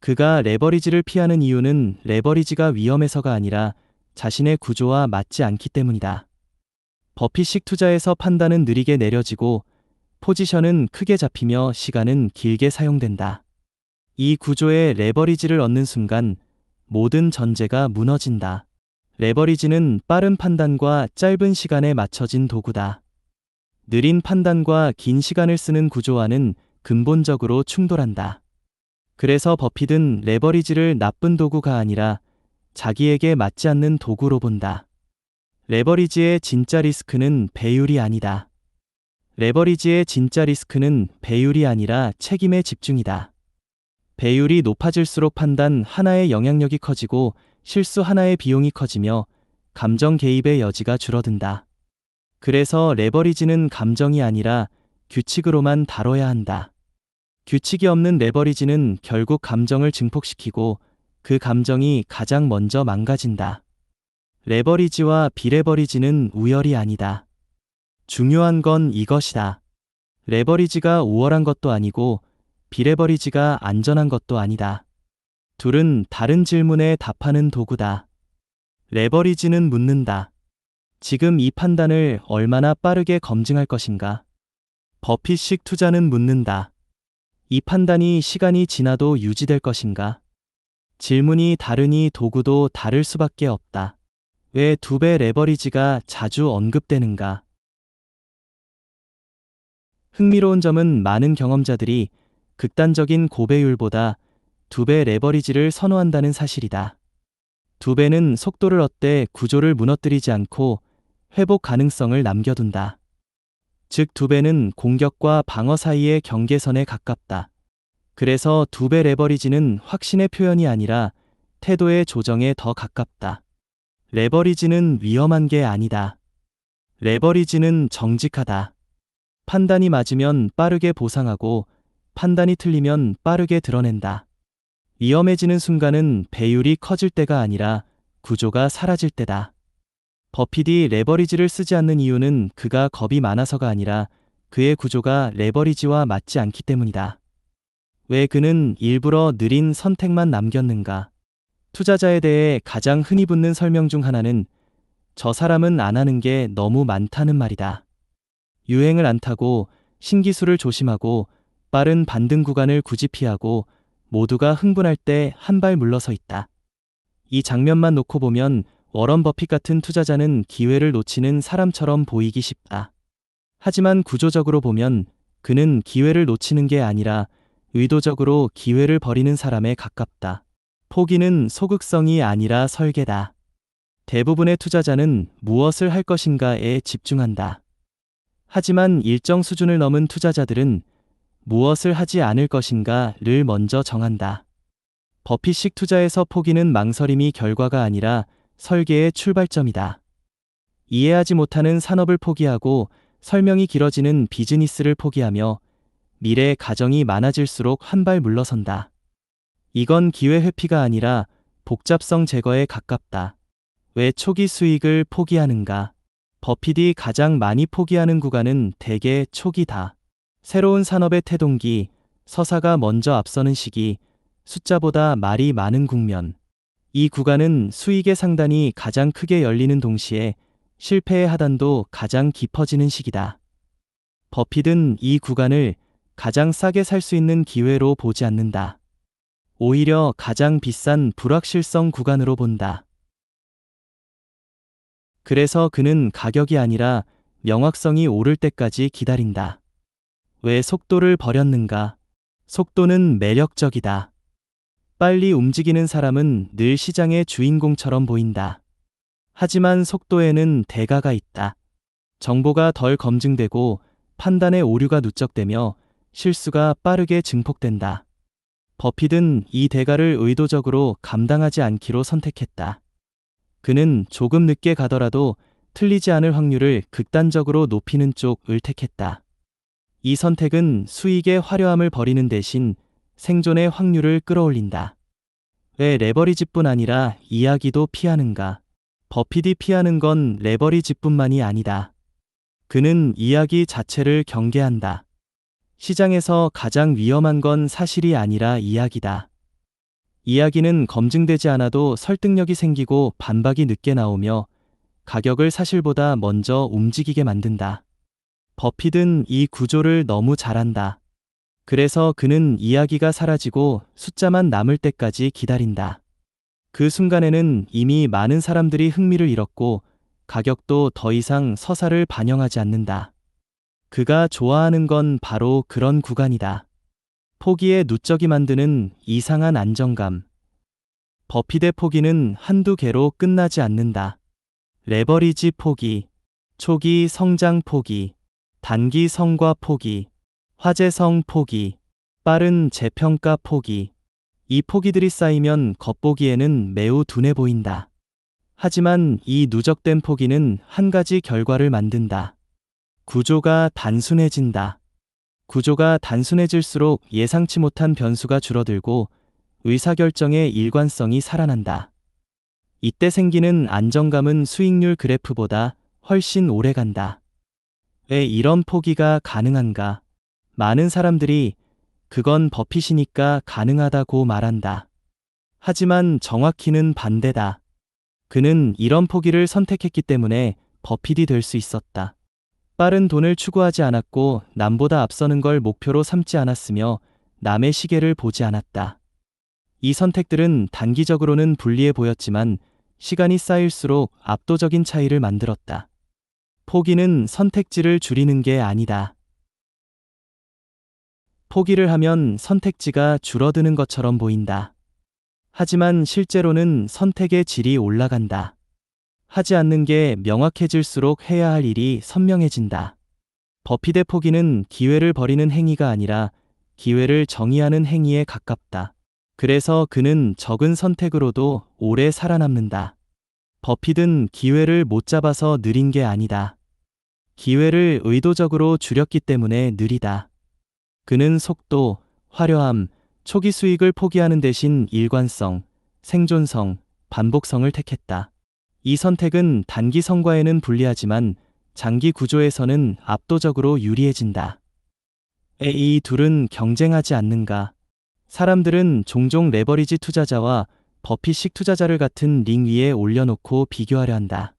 그가 레버리지를 피하는 이유는 레버리지가 위험해서가 아니라 자신의 구조와 맞지 않기 때문이다. 버핏식 투자에서 판단은 느리게 내려지고 포지션은 크게 잡히며 시간은 길게 사용된다. 이 구조에 레버리지를 얻는 순간 모든 전제가 무너진다. 레버리지는 빠른 판단과 짧은 시간에 맞춰진 도구다. 느린 판단과 긴 시간을 쓰는 구조와는 근본적으로 충돌한다. 그래서 버핏은 레버리지를 나쁜 도구가 아니라 자기에게 맞지 않는 도구로 본다. 레버리지의 진짜 리스크는 배율이 아니다. 레버리지의 진짜 리스크는 배율이 아니라 책임의 집중이다. 배율이 높아질수록 판단 하나의 영향력이 커지고 실수 하나의 비용이 커지며 감정 개입의 여지가 줄어든다. 그래서 레버리지는 감정이 아니라 규칙으로만 다뤄야 한다. 규칙이 없는 레버리지는 결국 감정을 증폭시키고 그 감정이 가장 먼저 망가진다. 레버리지와 비레버리지는 우열이 아니다. 중요한 건 이것이다. 레버리지가 우월한 것도 아니고 비레버리지가 안전한 것도 아니다. 둘은 다른 질문에 답하는 도구다. 레버리지는 묻는다. 지금 이 판단을 얼마나 빠르게 검증할 것인가? 버핏식 투자는 묻는다. 이 판단이 시간이 지나도 유지될 것인가? 질문이 다르니 도구도 다를 수밖에 없다. 왜 2배 레버리지가 자주 언급되는가? 흥미로운 점은 많은 경험자들이 극단적인 고배율보다 2배 레버리지를 선호한다는 사실이다. 2배는 속도를 얻되 구조를 무너뜨리지 않고 회복 가능성을 남겨둔다. 즉 2배는 공격과 방어 사이의 경계선에 가깝다. 그래서 2배 레버리지는 확신의 표현이 아니라 태도의 조정에 더 가깝다. 레버리지는 위험한 게 아니다. 레버리지는 정직하다. 판단이 맞으면 빠르게 보상하고 판단이 틀리면 빠르게 드러낸다. 위험해지는 순간은 배율이 커질 때가 아니라 구조가 사라질 때다. 버핏이 레버리지를 쓰지 않는 이유는 그가 겁이 많아서가 아니라 그의 구조가 레버리지와 맞지 않기 때문이다. 왜 그는 일부러 느린 선택만 남겼는가? 투자자에 대해 가장 흔히 붙는 설명 중 하나는 저 사람은 안 하는 게 너무 많다는 말이다. 유행을 안 타고 신기술을 조심하고 빠른 반등 구간을 굳이 피하고 모두가 흥분할 때 한 발 물러서 있다. 이 장면만 놓고 보면 워런 버핏 같은 투자자는 기회를 놓치는 사람처럼 보이기 쉽다. 하지만 구조적으로 보면 그는 기회를 놓치는 게 아니라 의도적으로 기회를 버리는 사람에 가깝다. 포기는 소극성이 아니라 설계다. 대부분의 투자자는 무엇을 할 것인가에 집중한다. 하지만 일정 수준을 넘은 투자자들은 무엇을 하지 않을 것인가를 먼저 정한다. 버핏식 투자에서 포기는 망설임이 결과가 아니라 설계의 출발점이다. 이해하지 못하는 산업을 포기하고 설명이 길어지는 비즈니스를 포기하며 미래 가정이 많아질수록 한 발 물러선다. 이건 기회 회피가 아니라 복잡성 제거에 가깝다. 왜 초기 수익을 포기하는가? 버핏이 가장 많이 포기하는 구간은 대개 초기다. 새로운 산업의 태동기, 서사가 먼저 앞서는 시기, 숫자보다 말이 많은 국면. 이 구간은 수익의 상단이 가장 크게 열리는 동시에 실패의 하단도 가장 깊어지는 시기다. 버핏은 이 구간을 가장 싸게 살 수 있는 기회로 보지 않는다. 오히려 가장 비싼 불확실성 구간으로 본다. 그래서 그는 가격이 아니라 명확성이 오를 때까지 기다린다. 왜 속도를 버렸는가? 속도는 매력적이다. 빨리 움직이는 사람은 늘 시장의 주인공처럼 보인다. 하지만 속도에는 대가가 있다. 정보가 덜 검증되고 판단의 오류가 누적되며 실수가 빠르게 증폭된다. 버핏은 이 대가를 의도적으로 감당하지 않기로 선택했다. 그는 조금 늦게 가더라도 틀리지 않을 확률을 극단적으로 높이는 쪽을 택했다. 이 선택은 수익의 화려함을 버리는 대신 생존의 확률을 끌어올린다. 왜 레버리지뿐 아니라 이야기도 피하는가? 버핏이 피하는 건 레버리지뿐만이 아니다. 그는 이야기 자체를 경계한다. 시장에서 가장 위험한 건 사실이 아니라 이야기다. 이야기는 검증되지 않아도 설득력이 생기고 반박이 늦게 나오며 가격을 사실보다 먼저 움직이게 만든다. 버핏은 이 구조를 너무 잘한다. 그래서 그는 이야기가 사라지고 숫자만 남을 때까지 기다린다. 그 순간에는 이미 많은 사람들이 흥미를 잃었고 가격도 더 이상 서사를 반영하지 않는다. 그가 좋아하는 건 바로 그런 구간이다. 포기에 누적이 만드는 이상한 안정감. 버핏의 포기는 한두 개로 끝나지 않는다. 레버리지 포기, 초기 성장 포기, 단기 성과 포기, 화제성 포기, 빠른 재평가 포기. 이 포기들이 쌓이면 겉보기에는 매우 둔해 보인다. 하지만 이 누적된 포기는 한 가지 결과를 만든다. 구조가 단순해진다. 구조가 단순해질수록 예상치 못한 변수가 줄어들고 의사결정의 일관성이 살아난다. 이때 생기는 안정감은 수익률 그래프보다 훨씬 오래 간다. 왜 이런 포기가 가능한가? 많은 사람들이 그건 버핏이니까 가능하다고 말한다. 하지만 정확히는 반대다. 그는 이런 포기를 선택했기 때문에 버핏이 될 수 있었다. 빠른 돈을 추구하지 않았고 남보다 앞서는 걸 목표로 삼지 않았으며 남의 시계를 보지 않았다. 이 선택들은 단기적으로는 불리해 보였지만 시간이 쌓일수록 압도적인 차이를 만들었다. 포기는 선택지를 줄이는 게 아니다. 포기를 하면 선택지가 줄어드는 것처럼 보인다. 하지만 실제로는 선택의 질이 올라간다. 하지 않는 게 명확해질수록 해야 할 일이 선명해진다. 버핏의 포기는 기회를 버리는 행위가 아니라 기회를 정의하는 행위에 가깝다. 그래서 그는 적은 선택으로도 오래 살아남는다. 버핏은 기회를 못 잡아서 느린 게 아니다. 기회를 의도적으로 줄였기 때문에 느리다. 그는 속도, 화려함, 초기 수익을 포기하는 대신 일관성, 생존성, 반복성을 택했다. 이 선택은 단기 성과에는 불리하지만 장기 구조에서는 압도적으로 유리해진다. 이 둘은 경쟁하지 않는가? 사람들은 종종 레버리지 투자자와 버핏식 투자자를 같은 링 위에 올려놓고 비교하려 한다.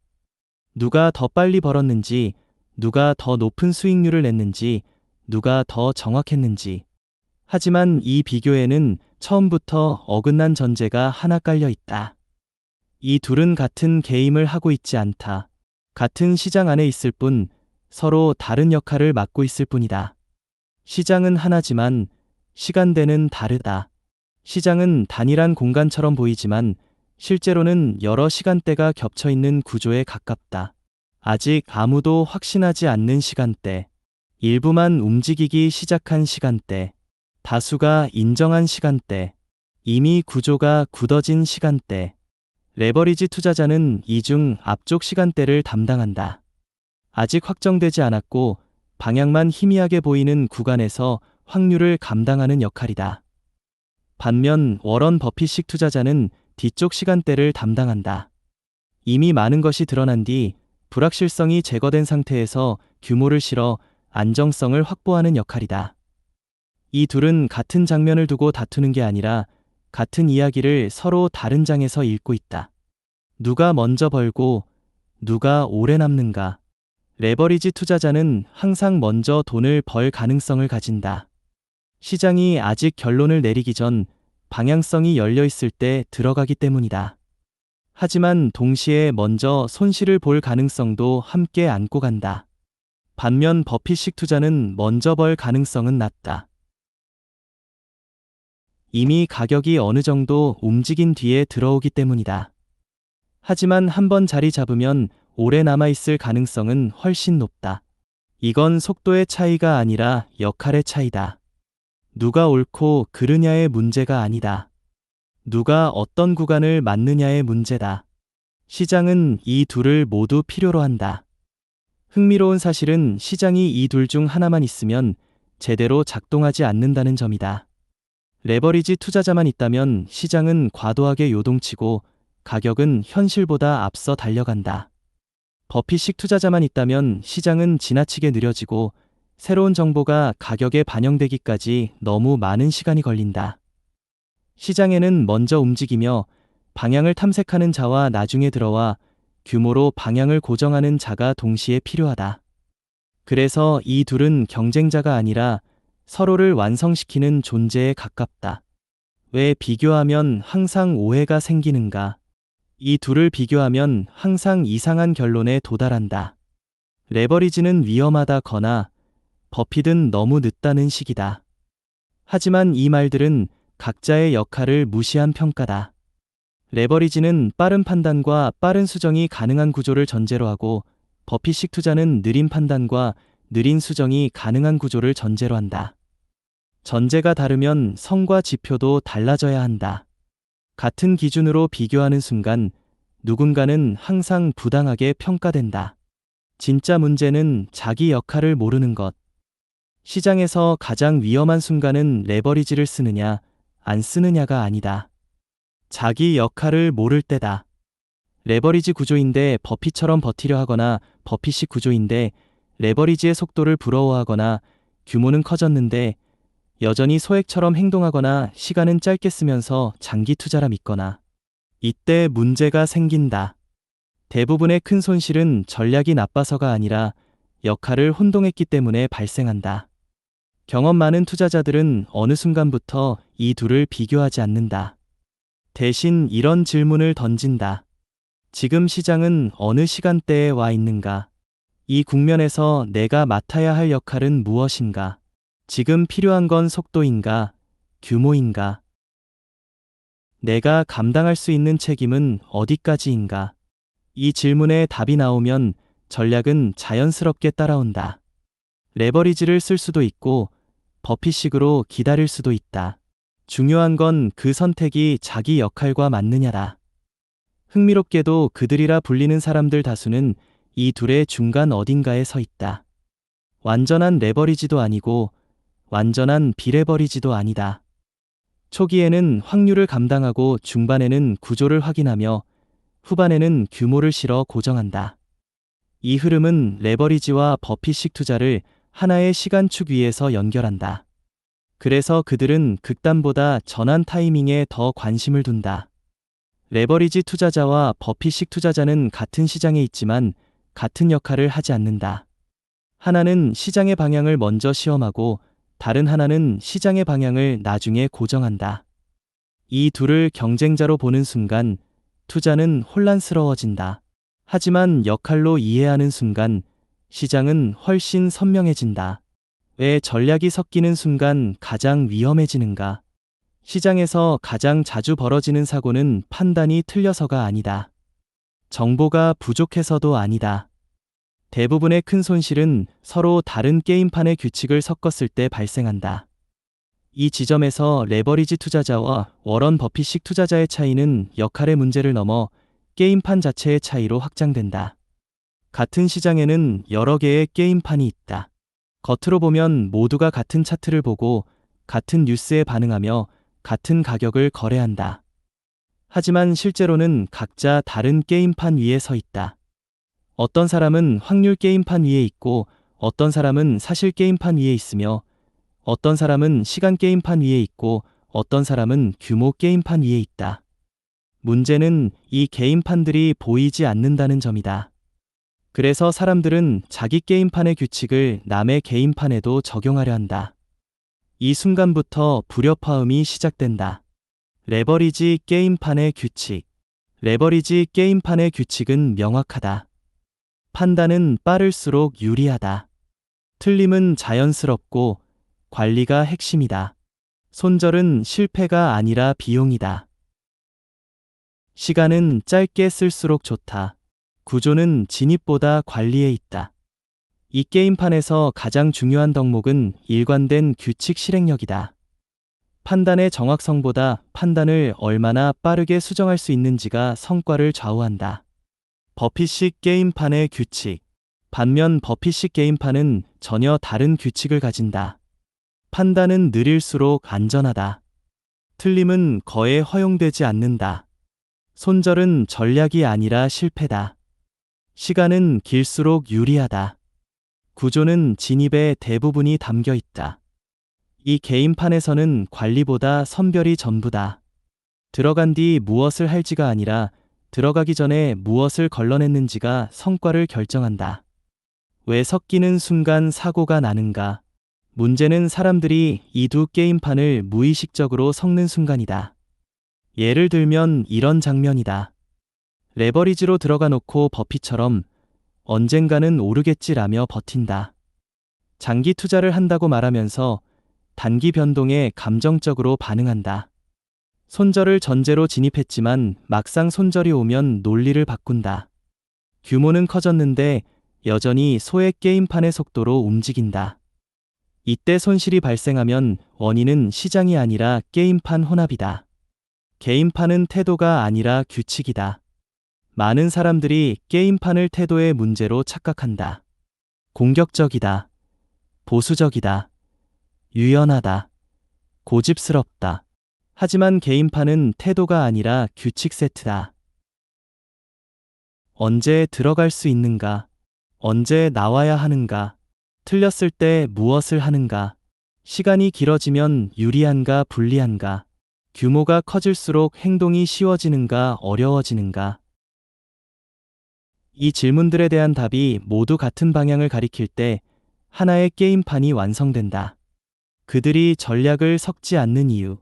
누가 더 빨리 벌었는지, 누가 더 높은 수익률을 냈는지, 누가 더 정확했는지. 하지만 이 비교에는 처음부터 어긋난 전제가 하나 깔려 있다. 이 둘은 같은 게임을 하고 있지 않다. 같은 시장 안에 있을 뿐 서로 다른 역할을 맡고 있을 뿐이다. 시장은 하나지만 시간대는 다르다. 시장은 단일한 공간처럼 보이지만 실제로는 여러 시간대가 겹쳐 있는 구조에 가깝다. 아직 아무도 확신하지 않는 시간대, 일부만 움직이기 시작한 시간대, 다수가 인정한 시간대, 이미 구조가 굳어진 시간대. 레버리지 투자자는 이 중 앞쪽 시간대를 담당한다. 아직 확정되지 않았고 방향만 희미하게 보이는 구간에서 확률을 감당하는 역할이다. 반면 워런 버핏식 투자자는 뒤쪽 시간대를 담당한다. 이미 많은 것이 드러난 뒤 불확실성이 제거된 상태에서 규모를 실어 안정성을 확보하는 역할이다. 이 둘은 같은 장면을 두고 다투는 게 아니라 같은 이야기를 서로 다른 장에서 읽고 있다. 누가 먼저 벌고 누가 오래 남는가? 레버리지 투자자는 항상 먼저 돈을 벌 가능성을 가진다. 시장이 아직 결론을 내리기 전 방향성이 열려 있을 때 들어가기 때문이다. 하지만 동시에 먼저 손실을 볼 가능성도 함께 안고 간다. 반면 버핏식 투자는 먼저 벌 가능성은 낮다. 이미 가격이 어느 정도 움직인 뒤에 들어오기 때문이다. 하지만 한번 자리 잡으면 오래 남아있을 가능성은 훨씬 높다. 이건 속도의 차이가 아니라 역할의 차이다. 누가 옳고 그르냐의 문제가 아니다. 누가 어떤 구간을 맞느냐의 문제다. 시장은 이 둘을 모두 필요로 한다. 흥미로운 사실은 시장이 이 둘 중 하나만 있으면 제대로 작동하지 않는다는 점이다. 레버리지 투자자만 있다면 시장은 과도하게 요동치고 가격은 현실보다 앞서 달려간다. 버핏식 투자자만 있다면 시장은 지나치게 느려지고 새로운 정보가 가격에 반영되기까지 너무 많은 시간이 걸린다. 시장에는 먼저 움직이며 방향을 탐색하는 자와 나중에 들어와 규모로 방향을 고정하는 자가 동시에 필요하다. 그래서 이 둘은 경쟁자가 아니라 서로를 완성시키는 존재에 가깝다. 왜 비교하면 항상 오해가 생기는가? 이 둘을 비교하면 항상 이상한 결론에 도달한다. 레버리지는 위험하다거나 버핏은 너무 늦다는 식이다. 하지만 이 말들은 각자의 역할을 무시한 평가다. 레버리지는 빠른 판단과 빠른 수정이 가능한 구조를 전제로 하고 버핏식 투자는 느린 판단과 느린 수정이 가능한 구조를 전제로 한다. 전제가 다르면 성과 지표도 달라져야 한다. 같은 기준으로 비교하는 순간 누군가는 항상 부당하게 평가된다. 진짜 문제는 자기 역할을 모르는 것. 시장에서 가장 위험한 순간은 레버리지를 쓰느냐, 안 쓰느냐가 아니다. 자기 역할을 모를 때다. 레버리지 구조인데 버핏처럼 버티려 하거나 버핏식 구조인데 레버리지의 속도를 부러워하거나 규모는 커졌는데 여전히 소액처럼 행동하거나 시간은 짧게 쓰면서 장기 투자라 믿거나. 이때 문제가 생긴다. 대부분의 큰 손실은 전략이 나빠서가 아니라 역할을 혼동했기 때문에 발생한다. 경험 많은 투자자들은 어느 순간부터 이 둘을 비교하지 않는다. 대신 이런 질문을 던진다. 지금 시장은 어느 시간대에 와 있는가? 이 국면에서 내가 맡아야 할 역할은 무엇인가? 지금 필요한 건 속도인가? 규모인가? 내가 감당할 수 있는 책임은 어디까지인가? 이 질문에 답이 나오면 전략은 자연스럽게 따라온다. 레버리지를 쓸 수도 있고 버핏식으로 기다릴 수도 있다. 중요한 건 그 선택이 자기 역할과 맞느냐다. 흥미롭게도 그들이라 불리는 사람들 다수는 이 둘의 중간 어딘가에 서 있다. 완전한 레버리지도 아니고 완전한 비레버리지도 아니다. 초기에는 확률을 감당하고 중반에는 구조를 확인하며 후반에는 규모를 실어 고정한다. 이 흐름은 레버리지와 버핏식 투자를 하나의 시간축 위에서 연결한다. 그래서 그들은 극단보다 전환 타이밍에 더 관심을 둔다. 레버리지 투자자와 버핏식 투자자는 같은 시장에 있지만 같은 역할을 하지 않는다. 하나는 시장의 방향을 먼저 시험하고 다른 하나는 시장의 방향을 나중에 고정한다. 이 둘을 경쟁자로 보는 순간 투자는 혼란스러워진다. 하지만 역할로 이해하는 순간 시장은 훨씬 선명해진다. 왜 전략이 섞이는 순간 가장 위험해지는가? 시장에서 가장 자주 벌어지는 사고는 판단이 틀려서가 아니다. 정보가 부족해서도 아니다. 대부분의 큰 손실은 서로 다른 게임판의 규칙을 섞었을 때 발생한다. 이 지점에서 레버리지 투자자와 워런 버핏식 투자자의 차이는 역할의 문제를 넘어 게임판 자체의 차이로 확장된다. 같은 시장에는 여러 개의 게임판이 있다. 겉으로 보면 모두가 같은 차트를 보고 같은 뉴스에 반응하며 같은 가격을 거래한다. 하지만 실제로는 각자 다른 게임판 위에 서 있다. 어떤 사람은 확률 게임판 위에 있고 어떤 사람은 사실 게임판 위에 있으며 어떤 사람은 시간 게임판 위에 있고 어떤 사람은 규모 게임판 위에 있다. 문제는 이 게임판들이 보이지 않는다는 점이다. 그래서 사람들은 자기 게임판의 규칙을 남의 게임판에도 적용하려 한다. 이 순간부터 불협화음이 시작된다. 레버리지 게임판의 규칙. 레버리지 게임판의 규칙은 명확하다. 판단은 빠를수록 유리하다. 틀림은 자연스럽고 관리가 핵심이다. 손절은 실패가 아니라 비용이다. 시간은 짧게 쓸수록 좋다. 구조는 진입보다 관리에 있다. 이 게임판에서 가장 중요한 덕목은 일관된 규칙 실행력이다. 판단의 정확성보다 판단을 얼마나 빠르게 수정할 수 있는지가 성과를 좌우한다. 버핏식 게임판의 규칙. 반면 버핏식 게임판은 전혀 다른 규칙을 가진다. 판단은 느릴수록 안전하다. 틀림은 거의 허용되지 않는다. 손절은 전략이 아니라 실패다. 시간은 길수록 유리하다. 구조는 진입의 대부분이 담겨 있다. 이 게임판에서는 관리보다 선별이 전부다. 들어간 뒤 무엇을 할지가 아니라 들어가기 전에 무엇을 걸러냈는지가 성과를 결정한다. 왜 섞이는 순간 사고가 나는가? 문제는 사람들이 이 두 게임판을 무의식적으로 섞는 순간이다. 예를 들면 이런 장면이다. 레버리지로 들어가 놓고 버핏처럼 언젠가는 오르겠지라며 버틴다. 장기 투자를 한다고 말하면서 단기 변동에 감정적으로 반응한다. 손절을 전제로 진입했지만 막상 손절이 오면 논리를 바꾼다. 규모는 커졌는데 여전히 소액 게임판의 속도로 움직인다. 이때 손실이 발생하면 원인은 시장이 아니라 게임판 혼합이다. 게임판은 태도가 아니라 규칙이다. 많은 사람들이 게임판을 태도의 문제로 착각한다. 공격적이다. 보수적이다. 유연하다. 고집스럽다. 하지만 게임판은 태도가 아니라 규칙 세트다. 언제 들어갈 수 있는가? 언제 나와야 하는가? 틀렸을 때 무엇을 하는가? 시간이 길어지면 유리한가 불리한가? 규모가 커질수록 행동이 쉬워지는가 어려워지는가? 이 질문들에 대한 답이 모두 같은 방향을 가리킬 때 하나의 게임판이 완성된다. 그들이 전략을 섞지 않는 이유.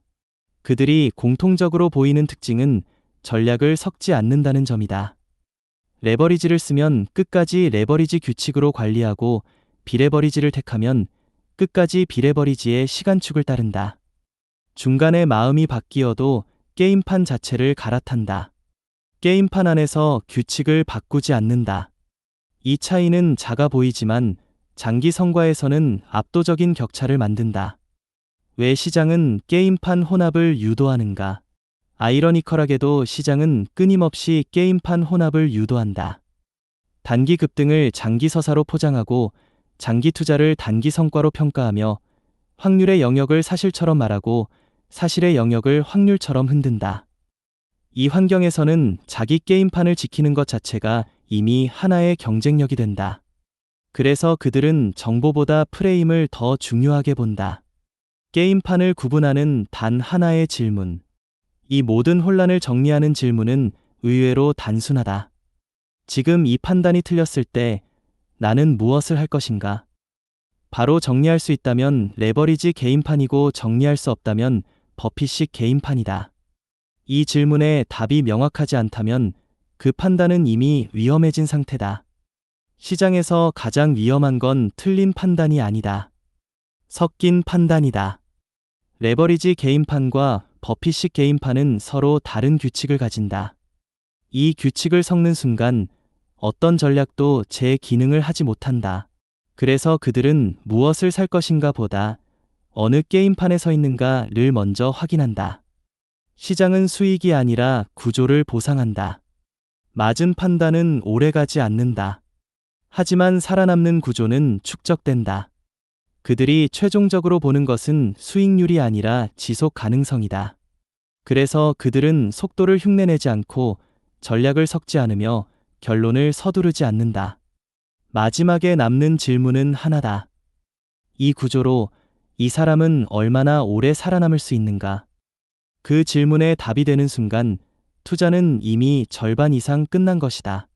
그들이 공통적으로 보이는 특징은 전략을 섞지 않는다는 점이다. 레버리지를 쓰면 끝까지 레버리지 규칙으로 관리하고 비레버리지를 택하면 끝까지 비레버리지의 시간축을 따른다. 중간에 마음이 바뀌어도 게임판 자체를 갈아탄다. 게임판 안에서 규칙을 바꾸지 않는다. 이 차이는 작아 보이지만 장기 성과에서는 압도적인 격차를 만든다. 왜 시장은 게임판 혼합을 유도하는가? 아이러니컬하게도 시장은 끊임없이 게임판 혼합을 유도한다. 단기 급등을 장기 서사로 포장하고 장기 투자를 단기 성과로 평가하며 확률의 영역을 사실처럼 말하고 사실의 영역을 확률처럼 흔든다. 이 환경에서는 자기 게임판을 지키는 것 자체가 이미 하나의 경쟁력이 된다. 그래서 그들은 정보보다 프레임을 더 중요하게 본다. 게임판을 구분하는 단 하나의 질문. 이 모든 혼란을 정리하는 질문은 의외로 단순하다. 지금 이 판단이 틀렸을 때 나는 무엇을 할 것인가? 바로 정리할 수 있다면 레버리지 게임판이고 정리할 수 없다면 버핏식 게임판이다. 이 질문에 답이 명확하지 않다면 그 판단은 이미 위험해진 상태다. 시장에서 가장 위험한 건 틀린 판단이 아니다. 섞인 판단이다. 레버리지 게임판과 버핏식 게임판은 서로 다른 규칙을 가진다. 이 규칙을 섞는 순간 어떤 전략도 제 기능을 하지 못한다. 그래서 그들은 무엇을 살 것인가 보다 어느 게임판에 서 있는가를 먼저 확인한다. 시장은 수익이 아니라 구조를 보상한다. 맞은 판단은 오래가지 않는다. 하지만 살아남는 구조는 축적된다. 그들이 최종적으로 보는 것은 수익률이 아니라 지속 가능성이다. 그래서 그들은 속도를 흉내내지 않고 전략을 섞지 않으며 결론을 서두르지 않는다. 마지막에 남는 질문은 하나다. 이 구조로 이 사람은 얼마나 오래 살아남을 수 있는가? 그 질문에 답이 되는 순간 투자는 이미 절반 이상 끝난 것이다.